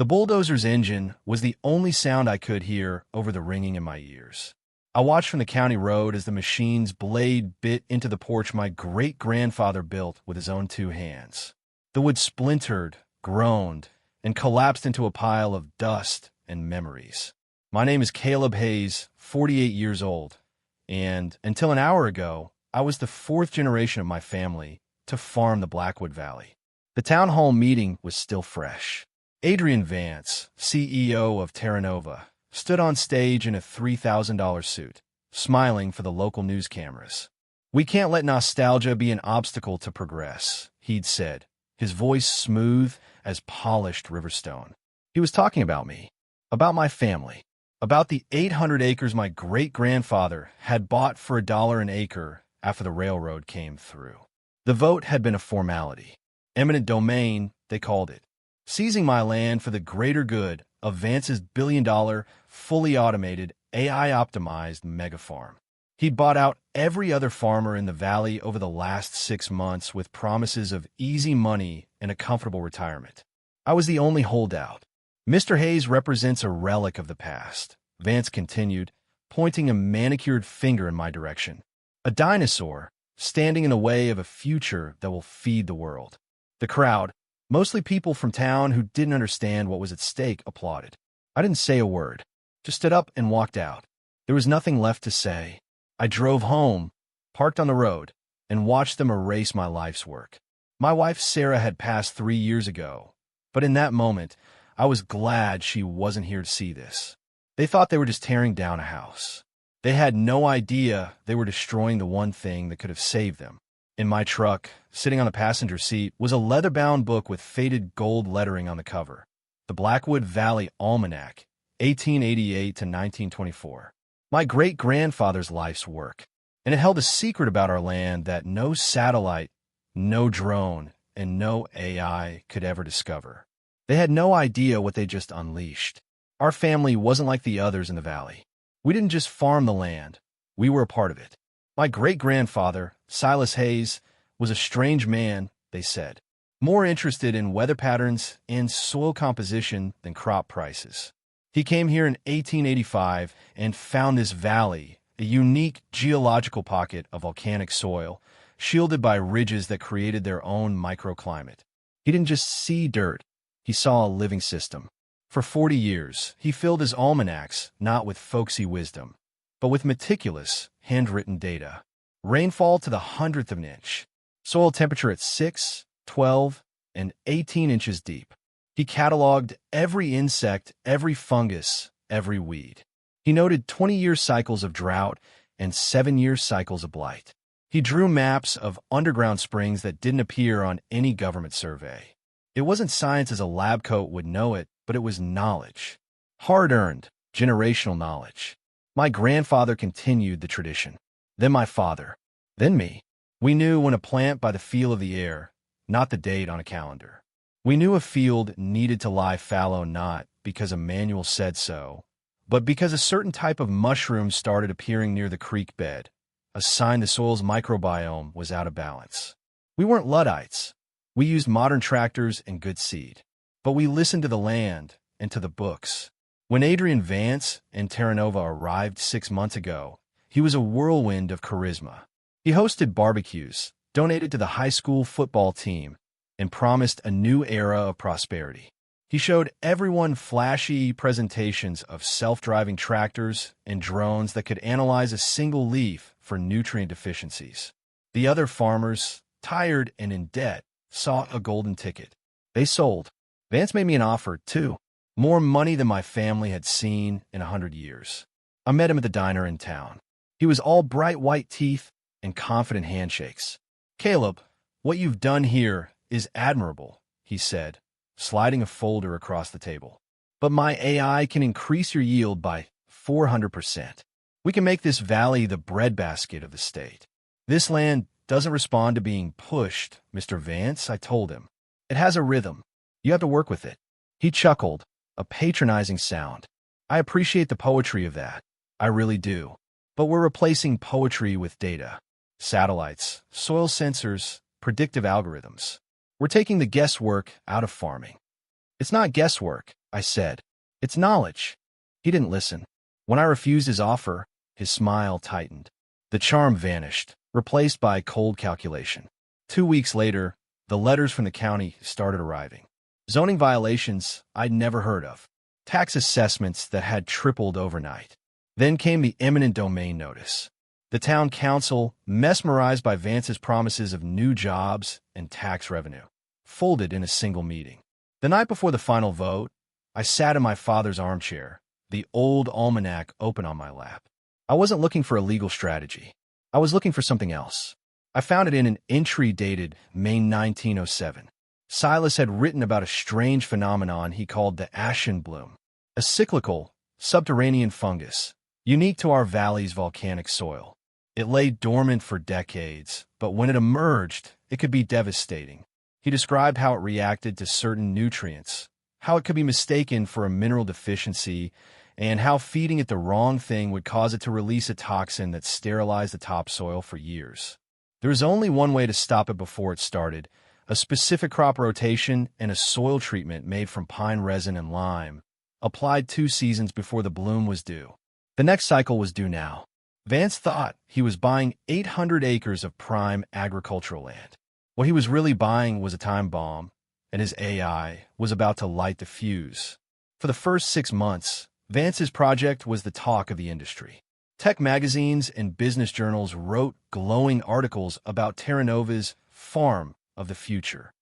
The bulldozer's engine was the only sound I could hear over the ringing in my ears. I watched from the county road as the machine's blade bit into the porch my great-grandfather built with his own two hands. The wood splintered, groaned, and collapsed into a pile of dust and memories. My name is Caleb Hayes, 48 years old, and until an hour ago, I was the fourth generation of my family to farm the Blackwood Valley. The town hall meeting was still fresh. Adrian Vance, CEO of Terra Nova, stood on stage in a $3,000 suit, smiling for the local news cameras. "We can't let nostalgia be an obstacle to progress," he'd said, his voice smooth as polished riverstone. He was talking about me, about my family, about the 800 acres my great-grandfather had bought for $1 an acre after the railroad came through. The vote had been a formality. Eminent domain, they called it. Seizing my land for the greater good of Vance's billion-dollar, fully automated, AI-optimized megafarm. He'd bought out every other farmer in the valley over the last 6 months with promises of easy money and a comfortable retirement. I was the only holdout. "Mr. Hayes represents a relic of the past," Vance continued, pointing a manicured finger in my direction. "A dinosaur, standing in the way of a future that will feed the world." The crowd, mostly people from town who didn't understand what was at stake, applauded. I didn't say a word, just stood up and walked out. There was nothing left to say. I drove home, parked on the road, and watched them erase my life's work. My wife Sarah had passed 3 years ago, but in that moment, I was glad she wasn't here to see this. They thought they were just tearing down a house. They had no idea they were destroying the one thing that could have saved them. In my truck, sitting on the passenger seat, was a leather-bound book with faded gold lettering on the cover. The Blackwood Valley Almanac, 1888 to 1924. My great-grandfather's life's work. And it held a secret about our land that no satellite, no drone, and no AI could ever discover. They had no idea what they just unleashed. Our family wasn't like the others in the valley. We didn't just farm the land. We were a part of it. My great-grandfather, Silas Hayes, was a strange man, they said, more interested in weather patterns and soil composition than crop prices. He came here in 1885 and found this valley, a unique geological pocket of volcanic soil, shielded by ridges that created their own microclimate. He didn't just see dirt, he saw a living system. For 40 years, he filled his almanacs not with folksy wisdom, but with meticulous, handwritten data. Rainfall to the 100th of an inch. Soil temperature at 6, 12, and 18 inches deep. He cataloged every insect, every fungus, every weed. He noted 20-year cycles of drought and 7-year cycles of blight. He drew maps of underground springs that didn't appear on any government survey. It wasn't science as a lab coat would know it, but it was knowledge. Hard-earned, generational knowledge. My grandfather continued the tradition. Then my father. Then me. We knew when a plant by the feel of the air, not the date on a calendar. We knew a field needed to lie fallow not because a manual said so, but because a certain type of mushroom started appearing near the creek bed, a sign the soil's microbiome was out of balance. We weren't Luddites. We used modern tractors and good seed. But we listened to the land and to the books. When Adrian Vance and Terra Nova arrived 6 months ago, he was a whirlwind of charisma. He hosted barbecues, donated to the high school football team, and promised a new era of prosperity. He showed everyone flashy presentations of self-driving tractors and drones that could analyze a single leaf for nutrient deficiencies. The other farmers, tired and in debt, sought a golden ticket. They sold. Vance made me an offer, too. More money than my family had seen in 100 years. I met him at the diner in town. He was all bright white teeth and confident handshakes. "Caleb, what you've done here is admirable," he said, sliding a folder across the table. "But my AI can increase your yield by 400%. We can make this valley the breadbasket of the state. This land doesn't respond to being pushed, Mr. Vance," I told him. "It has a rhythm. You have to work with it." He chuckled, a patronizing sound. "I appreciate the poetry of that. I really do. But we're replacing poetry with data. Satellites, soil sensors, predictive algorithms. We're taking the guesswork out of farming." "It's not guesswork," I said. It's knowledge. He didn't listen. When I refused his offer, his smile tightened. The charm vanished, replaced by cold calculation. 2 weeks later, the letters from the county started arriving. Zoning violations I'd never heard of. Tax assessments that had tripled overnight. Then came the eminent domain notice. The town council, mesmerized by Vance's promises of new jobs and tax revenue, folded in a single meeting. The night before the final vote, I sat in my father's armchair, the old almanac open on my lap. I wasn't looking for a legal strategy. I was looking for something else. I found it in an entry dated May 1907. Silas had written about a strange phenomenon he called the ashen bloom, a cyclical, subterranean fungus, unique to our valley's volcanic soil. It lay dormant for decades, but when it emerged, it could be devastating. He described how it reacted to certain nutrients, how it could be mistaken for a mineral deficiency, and how feeding it the wrong thing would cause it to release a toxin that sterilized the topsoil for years. There was only one way to stop it before it started: a specific crop rotation and a soil treatment made from pine resin and lime, applied 2 seasons before the bloom was due. The next cycle was due now. Vance thought he was buying 800 acres of prime agricultural land. What he was really buying was a time bomb, and his AI was about to light the fuse. For the first 6 months, Vance's project was the talk of the industry. Tech magazines and business journals wrote glowing articles about Terra Nova's farm of the future.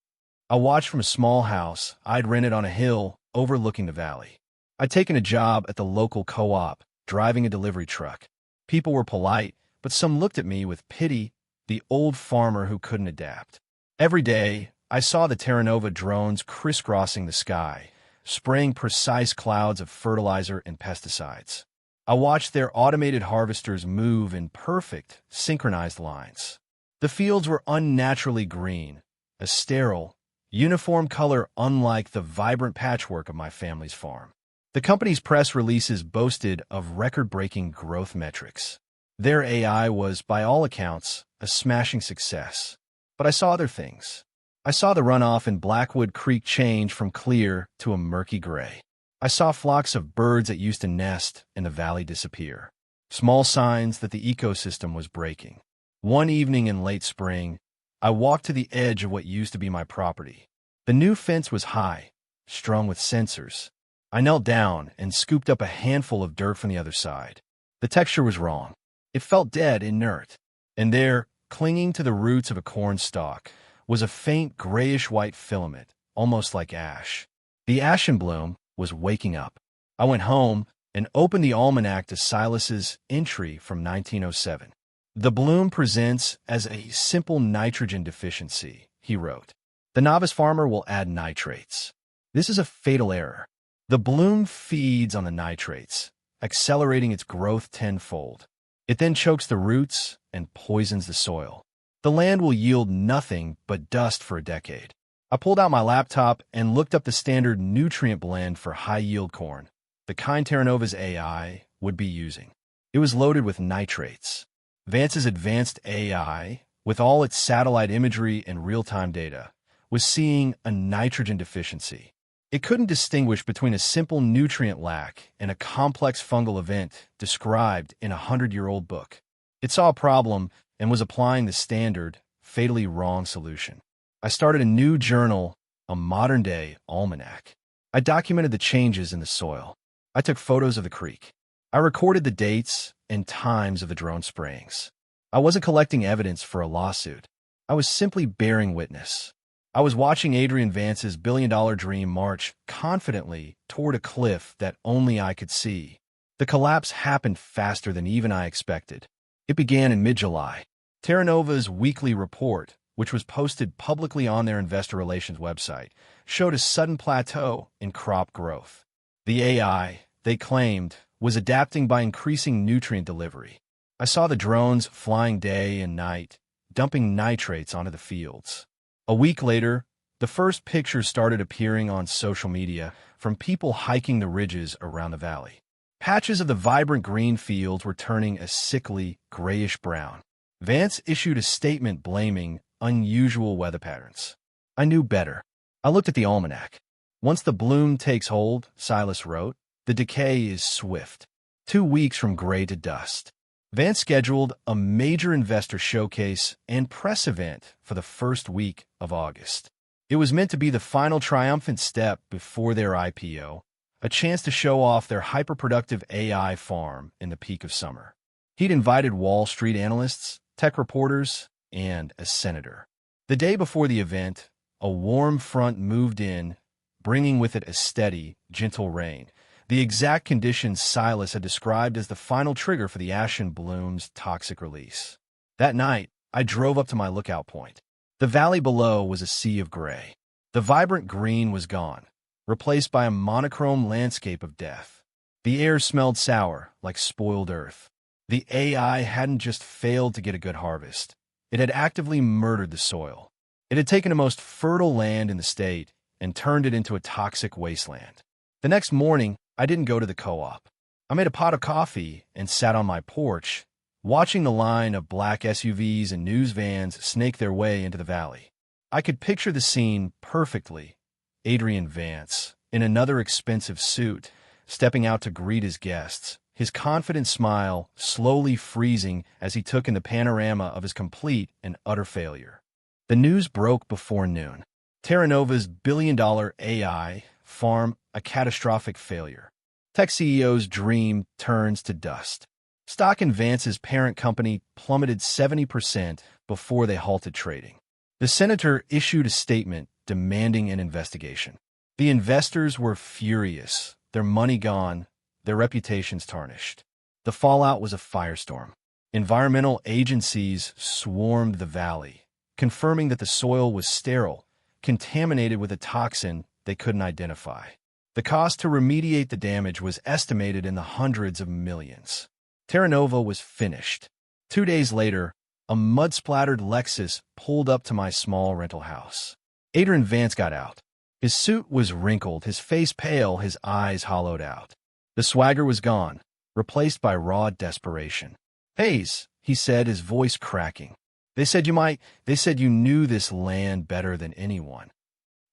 I watched from a small house I'd rented on a hill overlooking the valley. I'd taken a job at the local co-op, driving a delivery truck. People were polite, but some looked at me with pity, the old farmer who couldn't adapt. Every day, I saw the Terra Nova drones crisscrossing the sky, spraying precise clouds of fertilizer and pesticides. I watched their automated harvesters move in perfect, synchronized lines. The fields were unnaturally green, a sterile, uniform color unlike the vibrant patchwork of my family's farm. The company's press releases boasted of record-breaking growth metrics. Their AI was, by all accounts, a smashing success. But I saw other things. I saw the runoff in Blackwood Creek change from clear to a murky gray. I saw flocks of birds that used to nest in the valley disappear. Small signs that the ecosystem was breaking. One evening in late spring, I walked to the edge of what used to be my property. The new fence was high, strung with sensors. I knelt down and scooped up a handful of dirt from the other side. The texture was wrong. It felt dead, inert. And there, clinging to the roots of a corn stalk, was a faint grayish-white filament, almost like ash. The ashen bloom was waking up. I went home and opened the almanac to Silas's entry from 1907. The bloom presents as a simple nitrogen deficiency, he wrote. The novice farmer will add nitrates. This is a fatal error. The bloom feeds on the nitrates, accelerating its growth tenfold. It then chokes the roots and poisons the soil. The land will yield nothing but dust for a decade. I pulled out my laptop and looked up the standard nutrient blend for high-yield corn, the kind Terra Nova's AI would be using. It was loaded with nitrates. Vance's advanced AI, with all its satellite imagery and real-time data, was seeing a nitrogen deficiency. It couldn't distinguish between a simple nutrient lack and a complex fungal event described in a 100-year-old book. It saw a problem and was applying the standard, fatally wrong solution. I started a new journal, a modern-day almanac. I documented the changes in the soil. I took photos of the creek. I recorded the dates and times of the drone sprayings. I wasn't collecting evidence for a lawsuit. I was simply bearing witness. I was watching Adrian Vance's billion-dollar dream march confidently toward a cliff that only I could see. The collapse happened faster than even I expected. It began in mid-July. Terra Nova's weekly report, which was posted publicly on their investor relations website, showed a sudden plateau in crop growth. The AI, they claimed, was adapting by increasing nutrient delivery. I saw the drones flying day and night, dumping nitrates onto the fields. A week later, the first pictures started appearing on social media from people hiking the ridges around the valley. Patches of the vibrant green fields were turning a sickly, grayish-brown. Vance issued a statement blaming unusual weather patterns. I knew better. I looked at the almanac. Once the bloom takes hold, Silas wrote, the decay is swift. 2 weeks from gray to dust. Vance scheduled a major investor showcase and press event for the first week of August. It was meant to be the final triumphant step before their IPO, a chance to show off their hyper-productive AI farm in the peak of summer. He'd invited Wall Street analysts, tech reporters, and a senator. The day before the event, a warm front moved in, bringing with it a steady, gentle rain, the exact conditions Silas had described as the final trigger for the ashen bloom's toxic release. That night, I drove up to my lookout point. The valley below was a sea of gray. The vibrant green was gone, replaced by a monochrome landscape of death. The air smelled sour, like spoiled earth. The AI hadn't just failed to get a good harvest. It had actively murdered the soil. It had taken the most fertile land in the state and turned it into a toxic wasteland. The next morning, I didn't go to the co-op. I made a pot of coffee and sat on my porch, watching the line of black SUVs and news vans snake their way into the valley. I could picture the scene perfectly. Adrian Vance, in another expensive suit, stepping out to greet his guests, his confident smile slowly freezing as he took in the panorama of his complete and utter failure. The news broke before noon. Terra Nova's billion-dollar AI farm a catastrophic failure. Tech CEO's dream turns to dust. Stock in Vance's parent company plummeted 70% before they halted trading. The senator issued a statement demanding an investigation. The investors were furious, their money gone, their reputations tarnished. The fallout was a firestorm. Environmental agencies swarmed the valley, confirming that the soil was sterile, contaminated with a toxin they couldn't identify. The cost to remediate the damage was estimated in the hundreds of millions. Terra Nova was finished. 2 days later, a mud-splattered Lexus pulled up to my small rental house. Adrian Vance got out. His suit was wrinkled, his face pale, his eyes hollowed out. The swagger was gone, replaced by raw desperation. "Hayes," he said, his voice cracking. They said you knew this land better than anyone."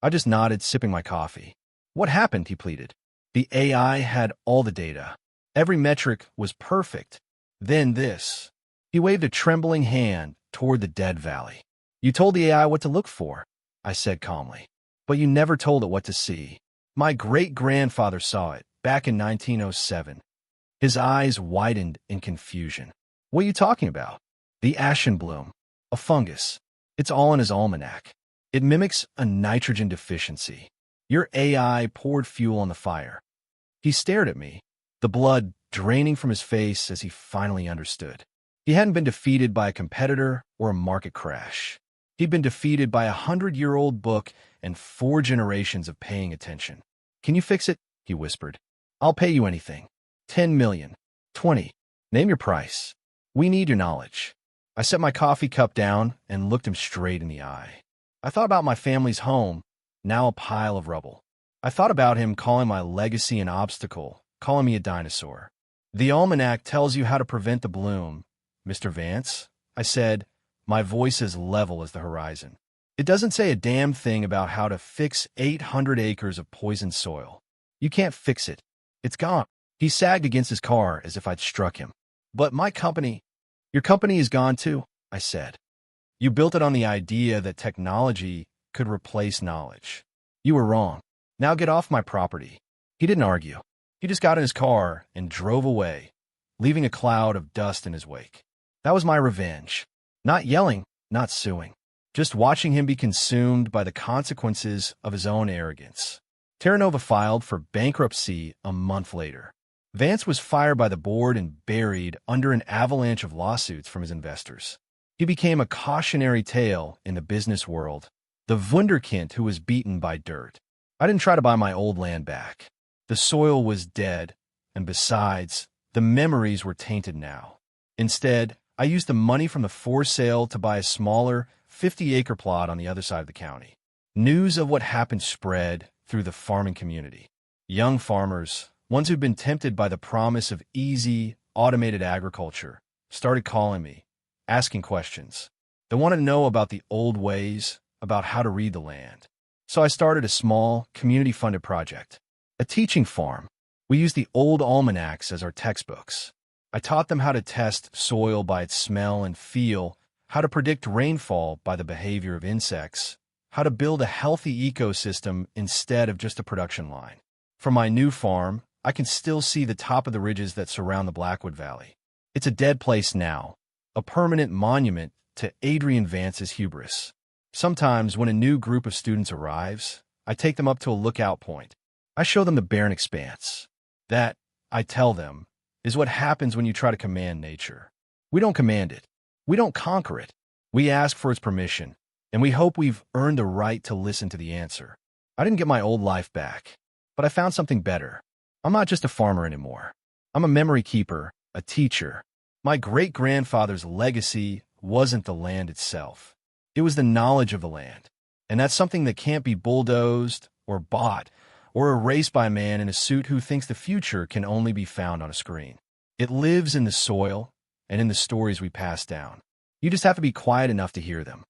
I just nodded, sipping my coffee. "What happened?" he pleaded. "The AI had all the data. Every metric was perfect. Then this." He waved a trembling hand toward the dead valley. "You told the AI what to look for," I said calmly. "But you never told it what to see. My great-grandfather saw it back in 1907. His eyes widened in confusion. "What are you talking about?" "The ashen bloom. A fungus. It's all in his almanac. It mimics a nitrogen deficiency. Your AI poured fuel on the fire." He stared at me, the blood draining from his face as he finally understood. He hadn't been defeated by a competitor or a market crash. He'd been defeated by a 100-year-old book and 4 generations of paying attention. "Can you fix it?" he whispered. "I'll pay you anything. 10 million. 20. Name your price. We need your knowledge." I set my coffee cup down and looked him straight in the eye. I thought about my family's home, now a pile of rubble. I thought about him calling my legacy an obstacle, calling me a dinosaur. "The almanac tells you how to prevent the bloom, Mr. Vance," I said, my voice as level as the horizon. "It doesn't say a damn thing about how to fix 800 acres of poisoned soil. You can't fix it. It's gone." He sagged against his car as if I'd struck him. "But my company—" "Your company is gone too," I said. "You built it on the idea that technology could replace knowledge. You were wrong. Now get off my property." He didn't argue. He just got in his car and drove away, leaving a cloud of dust in his wake. That was my revenge. Not yelling, not suing. Just watching him be consumed by the consequences of his own arrogance. Terra Nova filed for bankruptcy a month later. Vance was fired by the board and buried under an avalanche of lawsuits from his investors. He became a cautionary tale in the business world, the wunderkind who was beaten by dirt. I didn't try to buy my old land back. The soil was dead, and besides, the memories were tainted now. Instead, I used the money from the for sale to buy a smaller, 50-acre plot on the other side of the county. News of what happened spread through the farming community. Young farmers, ones who'd been tempted by the promise of easy, automated agriculture, started calling me, asking questions. They wanted to know about the old ways, about how to read the land. So I started a small, community-funded project, a teaching farm. We used the old almanacs as our textbooks. I taught them how to test soil by its smell and feel, how to predict rainfall by the behavior of insects, how to build a healthy ecosystem instead of just a production line. From my new farm, I can still see the top of the ridges that surround the Blackwood Valley. It's a dead place now, a permanent monument to Adrian Vance's hubris. Sometimes, when a new group of students arrives, I take them up to a lookout point. I show them the barren expanse. That, I tell them, is what happens when you try to command nature. We don't command it. We don't conquer it. We ask for its permission, and we hope we've earned the right to listen to the answer. I didn't get my old life back, but I found something better. I'm not just a farmer anymore. I'm a memory keeper, a teacher. My great-grandfather's legacy wasn't the land itself. It was the knowledge of the land. And that's something that can't be bulldozed or bought or erased by a man in a suit who thinks the future can only be found on a screen. It lives in the soil and in the stories we pass down. You just have to be quiet enough to hear them.